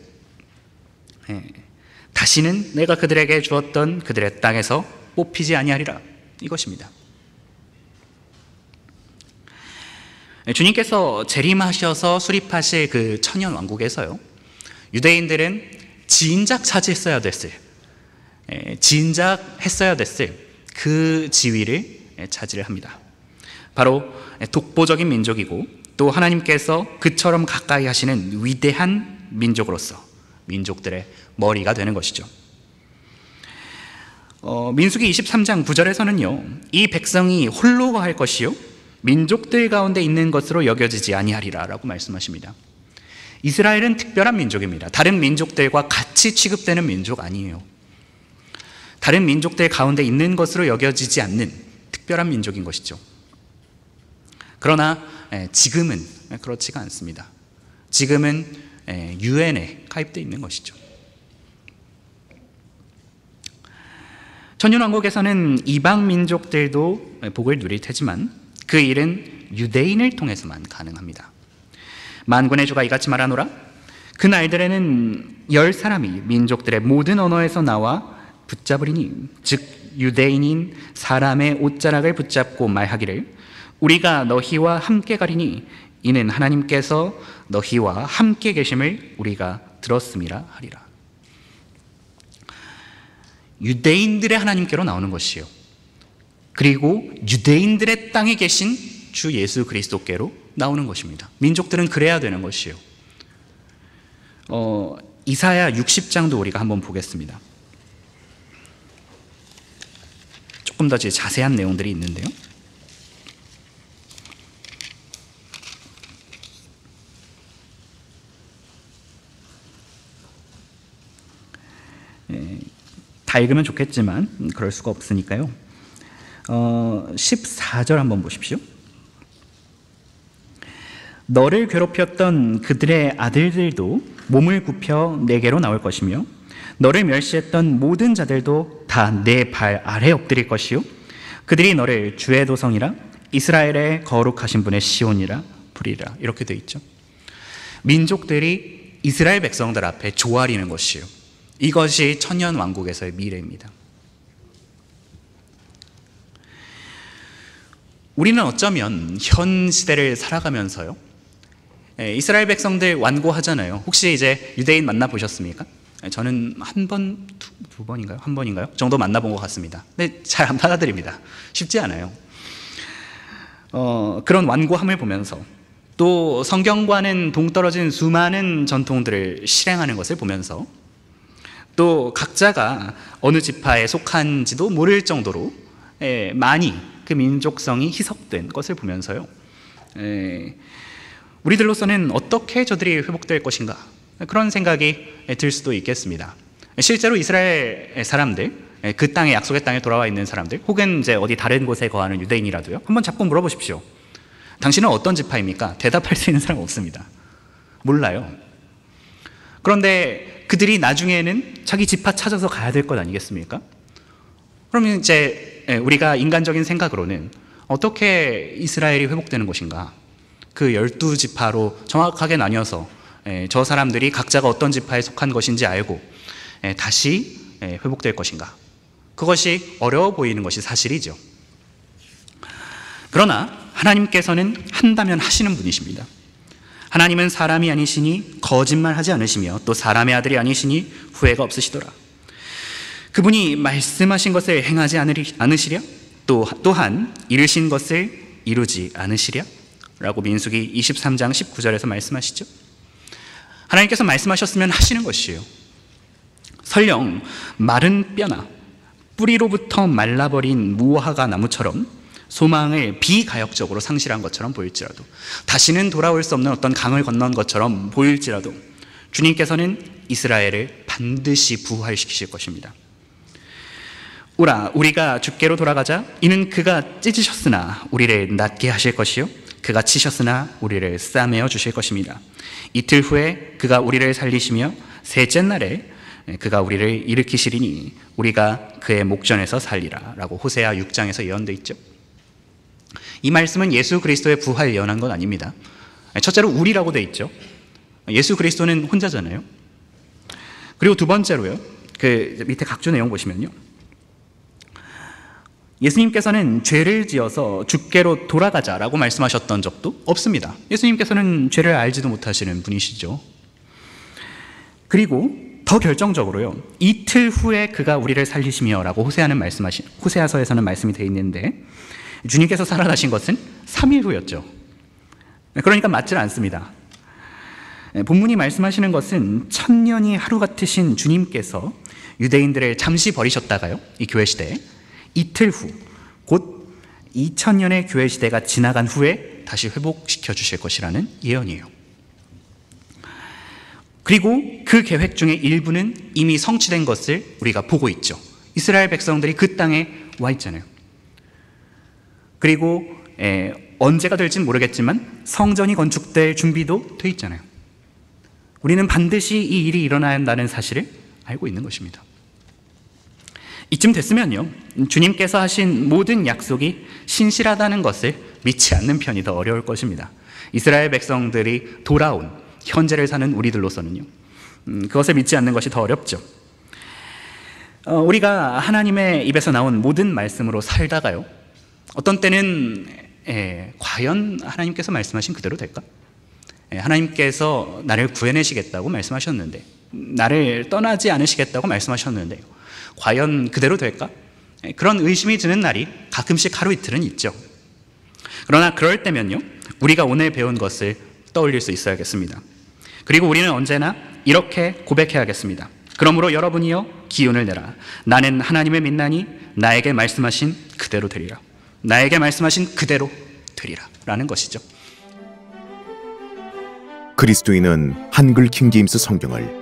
다시는 내가 그들에게 주었던 그들의 땅에서 뽑히지 아니하리라, 이것입니다. 주님께서 재림하셔서 수립하실 그 천년 왕국에서요, 유대인들은 진작 했어야 됐을 그 지위를 차지를 합니다. 바로 독보적인 민족이고 또 하나님께서 그처럼 가까이 하시는 위대한 민족으로서 민족들의 머리가 되는 것이죠. 민수기 23장 9절에서는요, 이 백성이 홀로 거할 것이요 민족들 가운데 있는 것으로 여겨지지 아니하리라 라고 말씀하십니다. 이스라엘은 특별한 민족입니다. 다른 민족들과 같이 취급되는 민족 아니에요. 다른 민족들 가운데 있는 것으로 여겨지지 않는 특별한 민족인 것이죠. 그러나 지금은 그렇지가 않습니다. 지금은 유엔에 가입되어 있는 것이죠. 천년왕국에서는 이방 민족들도 복을 누릴 테지만 그 일은 유대인을 통해서만 가능합니다. 만군의 주가 이같이 말하노라. 그 날들에는 10사람이 민족들의 모든 언어에서 나와 붙잡으리니, 즉 유대인인 사람의 옷자락을 붙잡고 말하기를 우리가 너희와 함께 가리니 이는 하나님께서 너희와 함께 계심을 우리가 들었음이라 하리라. 유대인들의 하나님께로 나오는 것이요, 그리고 유대인들의 땅에 계신 주 예수 그리스도께로 나오는 것입니다. 민족들은 그래야 되는 것이요. 이사야 60장도 우리가 한번 보겠습니다. 조금 더 자세한 내용들이 있는데요. 다 읽으면 좋겠지만 그럴 수가 없으니까요. 14절 한번 보십시오. 너를 괴롭혔던 그들의 아들들도 몸을 굽혀 내게로 나올 것이며 너를 멸시했던 모든 자들도 다 내 발 아래 엎드릴 것이요 그들이 너를 주의 도성이라 이스라엘의 거룩하신 분의 시온이라 부리라. 이렇게 되어 있죠. 민족들이 이스라엘 백성들 앞에 조아리는 것이요, 이것이 천년 왕국에서의 미래입니다. 우리는 어쩌면 현 시대를 살아가면서요, 이스라엘 백성들 완고하잖아요. 혹시 이제 유대인 만나보셨습니까? 저는 한 번인가요? 정도 만나본 것 같습니다. 근데 잘 안 받아들입니다. 쉽지 않아요. 그런 완고함을 보면서 또 성경과는 동떨어진 수많은 전통들을 실행하는 것을 보면서 또 각자가 어느 지파에 속한지도 모를 정도로 많이 그 민족성이 희석된 것을 보면서요, 우리들로서는 어떻게 저들이 회복될 것인가, 그런 생각이 들 수도 있겠습니다. 실제로 이스라엘 사람들, 그 땅에, 약속의 땅에 돌아와 있는 사람들, 혹은 이제 어디 다른 곳에 거하는 유대인이라도요, 한번 잡고 물어보십시오. 당신은 어떤 지파입니까? 대답할 수 있는 사람은 없습니다. 몰라요. 그런데 그들이 나중에는 자기 지파 찾아서 가야 될 것 아니겠습니까? 그러면 이제 우리가 인간적인 생각으로는 어떻게 이스라엘이 회복되는 것인가? 그 12지파로 정확하게 나뉘어서 저 사람들이 각자가 어떤 지파에 속한 것인지 알고 다시 회복될 것인가? 그것이 어려워 보이는 것이 사실이죠. 그러나 하나님께서는 한다면 하시는 분이십니다. 하나님은 사람이 아니시니 거짓말하지 않으시며 또 사람의 아들이 아니시니 후회가 없으시더라. 그분이 말씀하신 것을 행하지 않으시랴? 또한 이르신 것을 이루지 않으시랴? 라고 민수기 23장 19절에서 말씀하시죠. 하나님께서 말씀하셨으면 하시는 것이에요. 설령 마른 뼈나 뿌리로부터 말라버린 무화과 나무처럼 소망을 비가역적으로 상실한 것처럼 보일지라도, 다시는 돌아올 수 없는 어떤 강을 건넌 것처럼 보일지라도 주님께서는 이스라엘을 반드시 부활시키실 것입니다. 오라, 우리가 주께로 돌아가자. 이는 그가 찢으셨으나 우리를 낫게 하실 것이요 그가 치셨으나 우리를 싸매어 주실 것입니다. 이틀 후에 그가 우리를 살리시며 셋째 날에 그가 우리를 일으키시리니 우리가 그의 목전에서 살리라 라고 호세아 6장에서 예언되어 있죠. 이 말씀은 예수 그리스도의 부활 예언한 건 아닙니다. 첫째로 우리라고 되어 있죠. 예수 그리스도는 혼자잖아요. 그리고 두 번째로요, 그 밑에 각주 내용 보시면요, 예수님께서는 죄를 지어서 주께로 돌아가자라고 말씀하셨던 적도 없습니다. 예수님께서는 죄를 알지도 못하시는 분이시죠. 그리고 더 결정적으로요, 이틀 후에 그가 우리를 살리시며 라고 호세아서에서는 말씀이 되어 있는데, 주님께서 살아나신 것은 3일 후였죠. 그러니까 맞질 않습니다. 본문이 말씀하시는 것은 천년이 하루 같으신 주님께서 유대인들을 잠시 버리셨다가요, 이 교회 시대에 이틀 후, 곧 2000년의 교회 시대가 지나간 후에 다시 회복시켜 주실 것이라는 예언이에요. 그리고 그 계획 중에 일부는 이미 성취된 것을 우리가 보고 있죠. 이스라엘 백성들이 그 땅에 와 있잖아요. 그리고 언제가 될지는 모르겠지만 성전이 건축될 준비도 돼 있잖아요. 우리는 반드시 이 일이 일어나야 한다는 사실을 알고 있는 것입니다. 이쯤 됐으면요, 주님께서 하신 모든 약속이 신실하다는 것을 믿지 않는 편이 더 어려울 것입니다. 이스라엘 백성들이 돌아온 현재를 사는 우리들로서는요, 그것을 믿지 않는 것이 더 어렵죠. 우리가 하나님의 입에서 나온 모든 말씀으로 살다가요, 어떤 때는 과연 하나님께서 말씀하신 그대로 될까? 하나님께서 나를 구해내시겠다고 말씀하셨는데, 나를 떠나지 않으시겠다고 말씀하셨는데 과연 그대로 될까? 그런 의심이 드는 날이 가끔씩 하루 이틀은 있죠. 그러나 그럴 때면요, 우리가 오늘 배운 것을 떠올릴 수 있어야겠습니다. 그리고 우리는 언제나 이렇게 고백해야겠습니다. 그러므로 여러분이여 기운을 내라. 나는 하나님을 믿나니 나에게 말씀하신 그대로 되리라. 나에게 말씀하신 그대로 되리라 라는 것이죠. 그리스도인은 한글 킹제임스 성경을